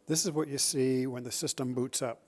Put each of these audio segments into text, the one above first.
This is what you see when the system boots up.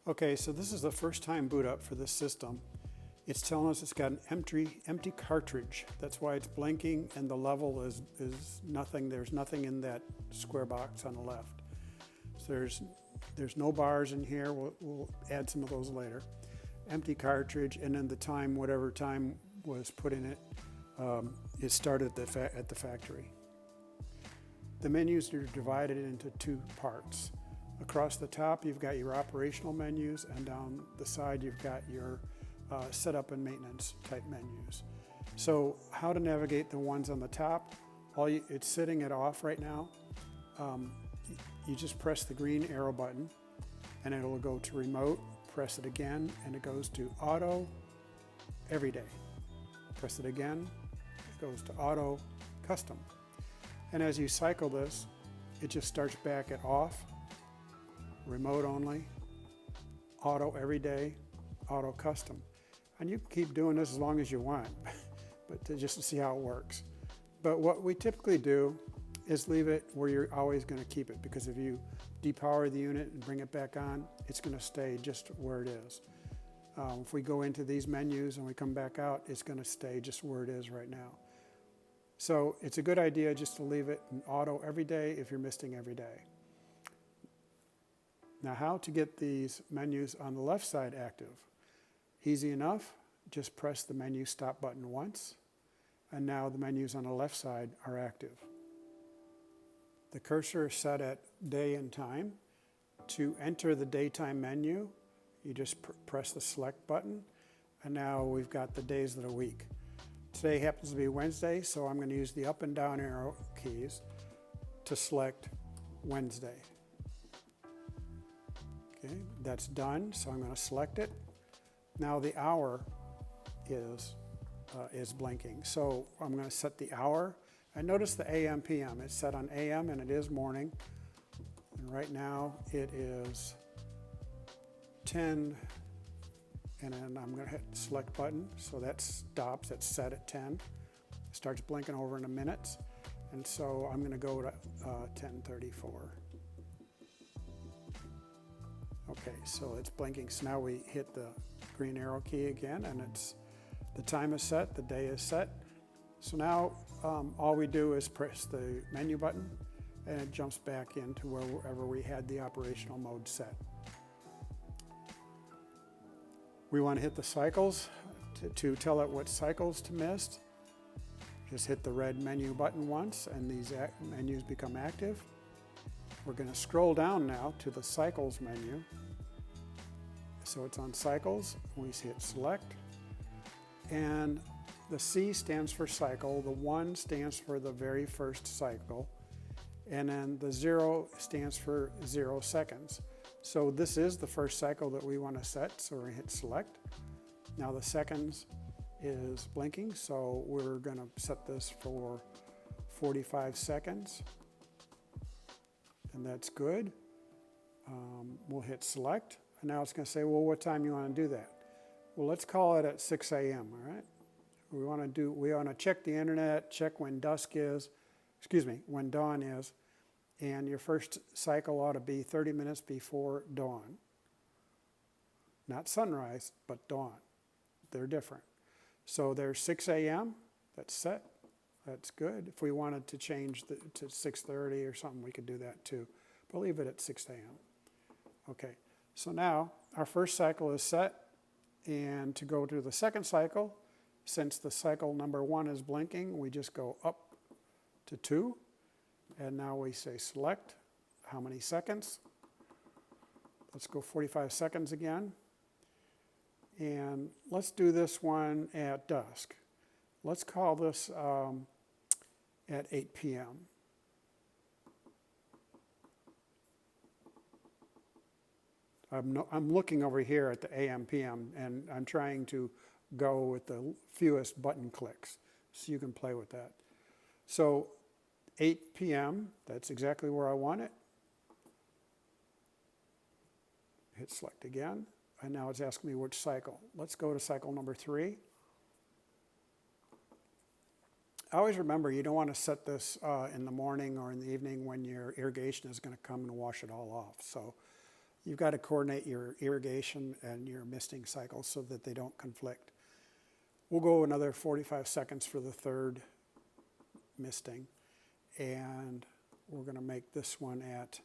Okay, so this is the first time boot up for this system. It's telling us it's got an empty cartridge. That's why it's blinking, and the level is nothing. There's nothing in that square box on the left. So there's no bars in here. We'll add some of those later. Empty cartridge, and then the time, whatever time was put in it, it started at the factory. The menus are divided into two parts. Across the top, you've got your operational menus, and down the side, you've got your setup and maintenance type menus. So how to navigate the ones on the top, it's sitting at off right now. You just press the green arrow button and it'll go to remote, press it again, and it goes to auto every day. Press it again, it goes to auto custom. And as you cycle this, it just starts back at off, remote only, auto every day, auto custom. And you can keep doing this as long as you want, but just to see how it works. But what we typically do is leave it where you're always going to keep it, because if you depower the unit and bring it back on, it's going to stay just where it is. If we go into these menus and we come back out, it's going to stay just where it is right now. So it's a good idea just to leave it in auto every day if you're misting every day. Now, how to get these menus on the left side active? Easy enough, just press the menu stop button once, and now the menus on the left side are active. The cursor is set at day and time. To enter the daytime menu, you just press the select button, and now we've got the days of the week. Today happens to be Wednesday, so I'm going to use the up and down arrow keys to select Wednesday. Okay, that's done, so I'm going to select it. Now the hour is blinking, so I'm going to set the hour. And notice the AM, PM. It's set on AM, and it is morning. And right now it is 10, and then I'm going to hit the select button, so that stops. It's set at 10. It starts blinking over in a minute, and so I'm going to go to 10:34. Okay, so it's blinking. So now we hit the green arrow key again, and the time is set, the day is set. So now all we do is press the menu button, and it jumps back into wherever we had the operational mode set. We want to hit the cycles to tell it what cycles to mist. Just hit the red menu button once, and these menus become active. We're going to scroll down now to the cycles menu. So it's on cycles, we hit select, and the C stands for cycle, the 1 stands for the very first cycle, and then the 0 stands for 0 seconds. So this is the first cycle that we want to set, so we're going to hit select. Now the seconds is blinking, so we're going to set this for 45 seconds. And that's good. We'll hit select, and now it's going to say, well, what time you want to do that? Well, let's call it at 6 a.m., all right? We want to check the internet, check when when dawn is, and your first cycle ought to be 30 minutes before dawn. Not sunrise, but dawn. They're different. So there's 6 a.m., that's set. That's good. If we wanted to change to 6:30 or something, we could do that too. But leave it at 6 a.m. Okay, so now our first cycle is set. And to go to the second cycle, since the cycle number 1 is blinking, we just go up to 2. And now we say select. How many seconds? Let's go 45 seconds again. And let's do this one at dusk. Let's call this at 8 p.m. I'm looking over here at the AM, PM, and I'm trying to go with the fewest button clicks, so you can play with that. So 8 p.m. That's exactly where I want it. Hit select again, and now it's asking me which cycle. Let's go to cycle number 3. Always remember, you don't want to set this in the morning or in the evening when your irrigation is going to come and wash it all off. So you've got to coordinate your irrigation and your misting cycles so that they don't conflict. We'll go another 45 seconds for the third misting, and we're going to make this one at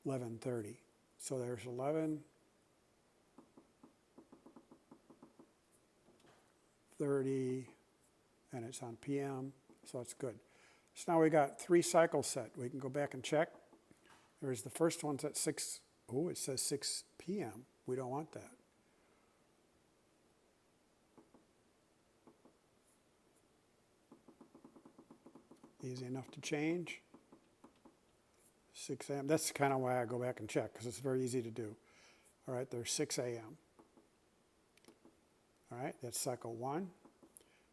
11:30. So there's 11:30, and it's on PM, so it's good. So now we got 3 cycles set. We can go back and check. There's the first one's at 6. Oh, it says 6 p.m. We don't want that. Easy enough to change. 6 a.m. That's kind of why I go back and check, because it's very easy to do. All right, there's 6 a.m. All right, that's cycle 1.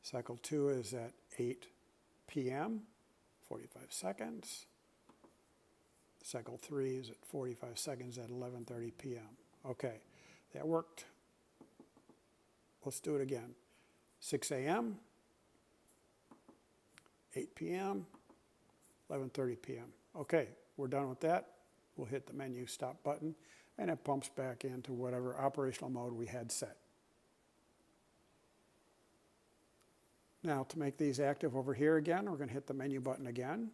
Cycle 2 is at 8 p.m., 45 seconds. Cycle 3 is at 45 seconds at 11:30 p.m. Okay, that worked. Let's do it again. 6 a.m., 8 p.m., 11:30 p.m. Okay, we're done with that. We'll hit the menu stop button, and it pumps back into whatever operational mode we had set. Now, to make these active over here again, we're going to hit the menu button again,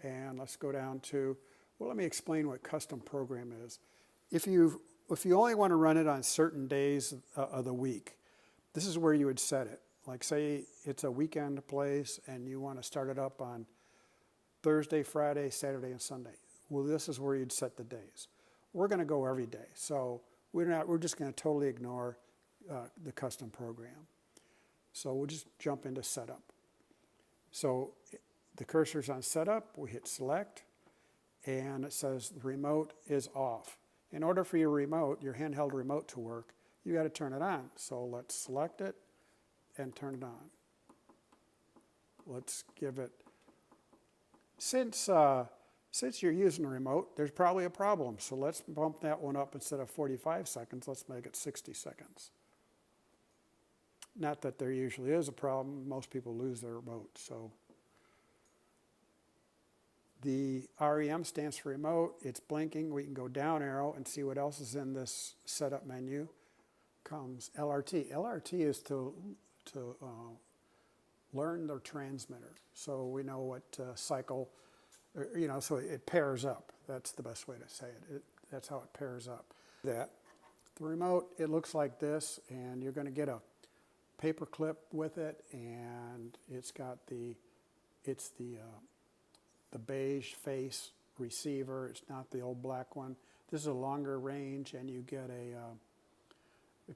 and let's go down to, well, let me explain what custom program is. If you only want to run it on certain days of the week, this is where you would set it. Like, say it's a weekend place and you want to start it up on Thursday, Friday, Saturday, and Sunday. Well, this is where you'd set the days. We're going to go every day, so we're just going to totally ignore the custom program. So we'll just jump into setup. So the cursor's on setup, we hit select, and it says the remote is off. In order for your handheld remote to work, you got to turn it on. So let's select it and turn it on. Let's give it, since you're using a remote, there's probably a problem. So let's bump that one up. Instead of 45 seconds, let's make it 60 seconds. Not that there usually is a problem. Most people lose their remote. So the REM stands for remote. It's blinking. We can go down arrow and see what else is in this setup menu. Comes LRT. LRT is to learn the transmitter. So we know what cycle, so it pairs up. That's the best way to say it. That's how it pairs up. The remote, it looks like this, and you're going to get a paper clip with it, and it's got the beige face receiver. It's not the old black one. This is a longer range, and you get a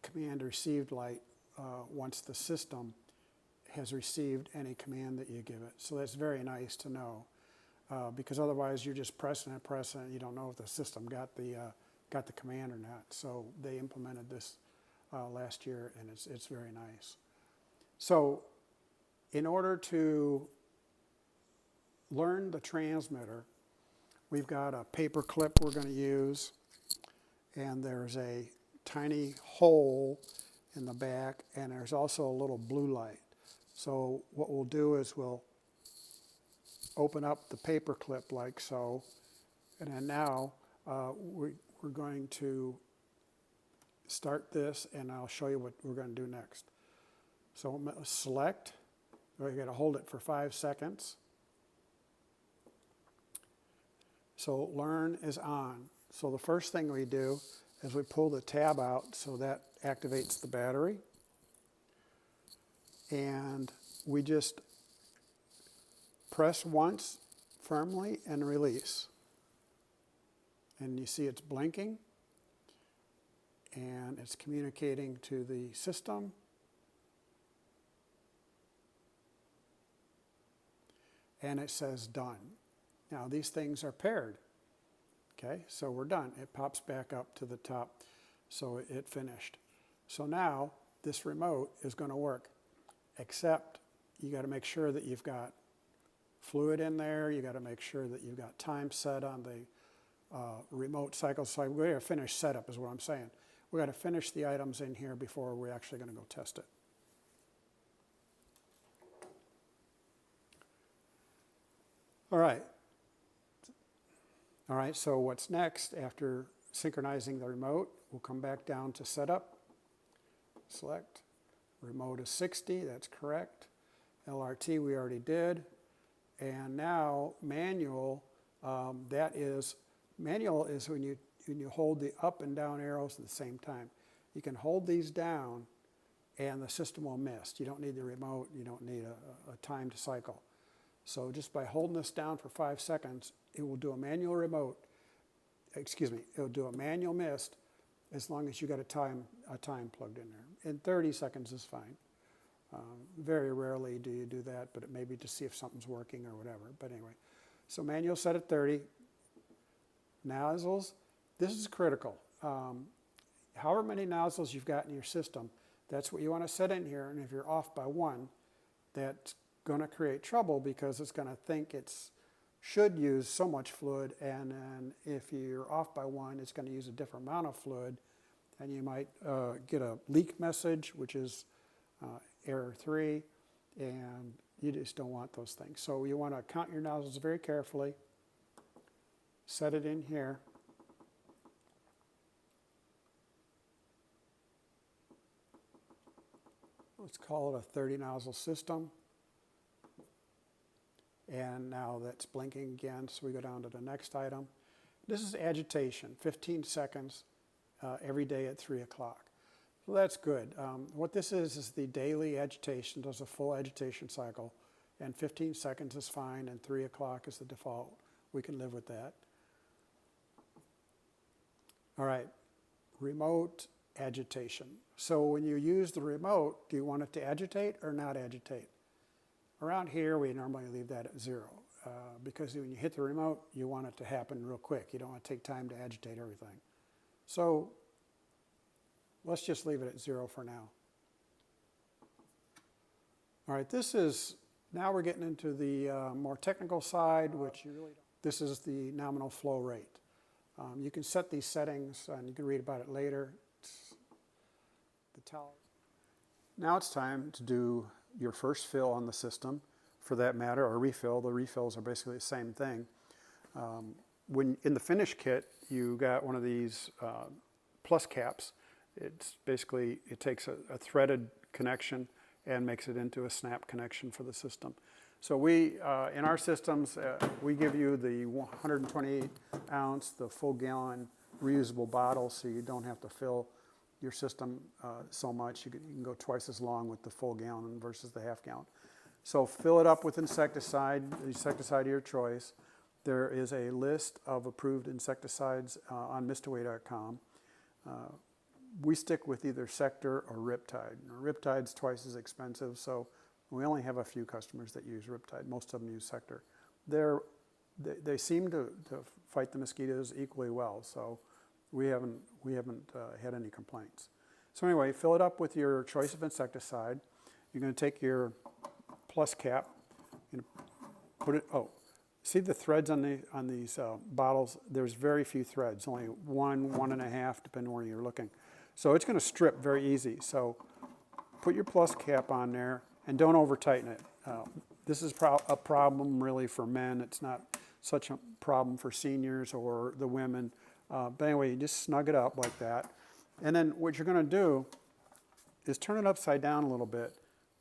command received light once the system has received any command that you give it. So that's very nice to know, because otherwise you're just pressing it. You don't know if the system got the command or not. So they implemented this last year, and it's very nice. So in order to learn the transmitter, we've got a paper clip we're going to use, and there's a tiny hole in the back, and there's also a little blue light. So what we'll do is we'll open up the paper clip like so, and then now we're going to start this, and I'll show you what we're going to do next. So select, we're going to hold it for 5 seconds. So learn is on. So the first thing we do is we pull the tab out, so that activates the battery. And we just press once firmly and release. And you see it's blinking, and it's communicating to the system. And it says done. Now these things are paired. Okay, so we're done. It pops back up to the top, so it finished. So now this remote is going to work, except you got to make sure that you've got fluid in there. You got to make sure that you've got time set on the remote cycle. So we got to finish setup is what I'm saying. We got to finish the items in here before we're actually going to go test it. All right. All right, so what's next after synchronizing the remote? We'll come back down to setup, select, remote is 60, that's correct. LRT we already did. And now manual, manual is when you hold the up and down arrows at the same time. You can hold these down and the system will mist. You don't need the remote, you don't need a timed cycle. So just by holding this down for 5 seconds, it will do a manual it'll do a manual mist as long as you got a time plugged in there. And 30 seconds is fine. Very rarely do you do that, but it may be to see if something's working or whatever. But anyway, so manual set at 30. Nozzles, this is critical. However many nozzles you've got in your system, that's what you want to set in here. And if you're off by one, that's going to create trouble because it's going to think it should use so much fluid, and then if you're off by one, it's going to use a different amount of fluid, and you might get a leak message, which is error 3, and you just don't want those things. So you want to count your nozzles very carefully, set it in here. Let's call it a 30 nozzle system. And now that's blinking again, so we go down to the next item. This is agitation, 15 seconds every day at 3 o'clock. So that's good. What this is the daily agitation, does a full agitation cycle, and 15 seconds is fine, and 3 o'clock is the default. We can live with that. All right, remote agitation. So when you use the remote, do you want it to agitate or not agitate? Around here, we normally leave that at 0 because when you hit the remote, you want it to happen real quick. You don't want to take time to agitate everything. So let's just leave it at 0 for now. All right, now we're getting into the more technical side, which this is the nominal flow rate. You can set these settings, and you can read about it later. Now it's time to do your first fill on the system, for that matter, or refill. The refills are basically the same thing. When in the finish kit, you got one of these plus caps. It's basically, it takes a threaded connection and makes it into a snap connection for the system. So we, in our systems, we give you the 128 ounce, the full gallon reusable bottle, so you don't have to fill your system so much. You can go twice as long with the full gallon versus the half gallon. So fill it up with insecticide of your choice. There is a list of approved insecticides on MistAway.com. We stick with either Sector or Riptide. Riptide's twice as expensive, so we only have a few customers that use Riptide. Most of them use Sector. They seem to fight the mosquitoes equally well, so we haven't had any complaints. So anyway, fill it up with your choice of insecticide. You're going to take your plus cap and put it. Oh, see the threads on these bottles? There's very few threads, only 1.5, depending where you're looking. So it's going to strip very easy. So put your plus cap on there and don't over tighten it. This is a problem really for men. It's not such a problem for seniors or the women. But anyway, you just snug it up like that. And then what you're going to do is turn it upside down a little bit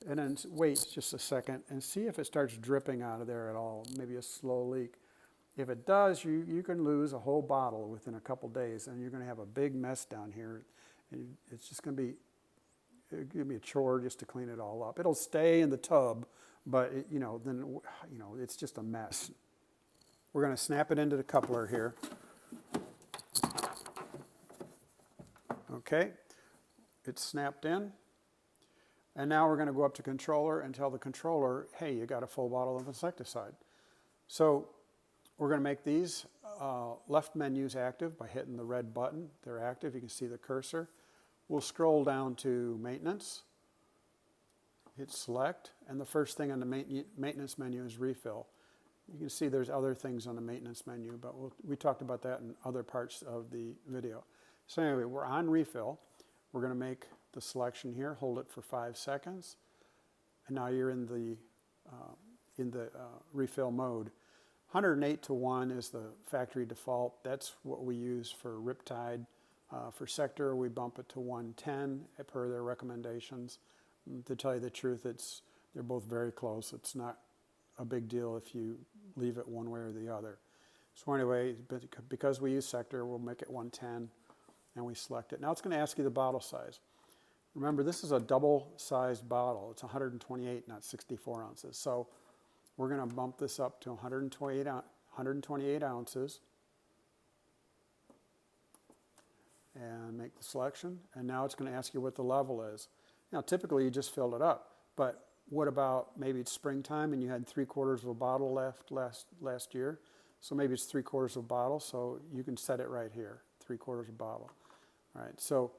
and then wait just a second and see if it starts dripping out of there at all, maybe a slow leak. If it does, you can lose a whole bottle within a couple days, and you're going to have a big mess down here. And it's just going to be a chore just to clean it all up. It'll stay in the tub, but it's just a mess. We're going to snap it into the coupler here. Okay, it's snapped in. And now we're going to go up to controller and tell the controller, hey, you got a full bottle of insecticide. So we're going to make these left menus active by hitting the red button. They're active. You can see the cursor. We'll scroll down to maintenance, hit select, and the first thing on the maintenance menu is refill. You can see there's other things on the maintenance menu, but we talked about that in other parts of the video. So anyway, we're on refill. We're going to make the selection here, hold it for 5 seconds, and now you're in the refill mode. 108 to 1 is the factory default. That's what we use for Riptide. For Sector, we bump it to 110 per their recommendations. To tell you the truth, they're both very close. It's not a big deal if you leave it one way or the other. So anyway, because we use Sector, we'll make it 110, and we select it. Now it's going to ask you the bottle size. Remember, this is a double-sized bottle. It's 128, not 64 ounces. So we're going to bump this up to 128 ounces and make the selection. And now it's going to ask you what the level is. Now, typically, you just filled it up. But what about maybe it's springtime and you had 3/4 of a bottle left last year? So maybe it's 3/4 of a bottle. So you can set it right here, 3/4 of a bottle. All right. So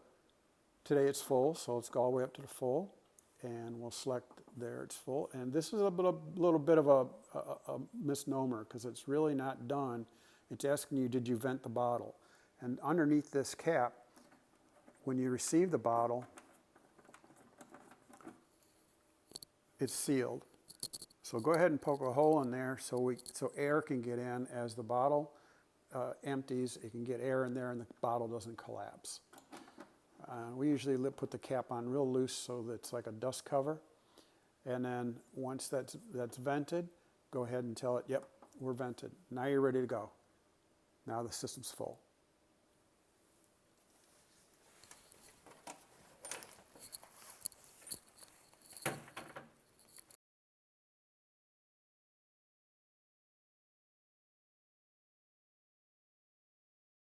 today it's full. So let's go all the way up to the full. And we'll select there, it's full. And this is a little bit of a misnomer because it's really not done. It's asking you, did you vent the bottle? And underneath this cap, when you receive the bottle, it's sealed. So go ahead and poke a hole in there so air can get in. As the bottle empties, it can get air in there and the bottle doesn't collapse. We usually put the cap on real loose so that it's like a dust cover. And then once that's vented, go ahead and tell it, yep, we're vented. Now you're ready to go. Now the system's full.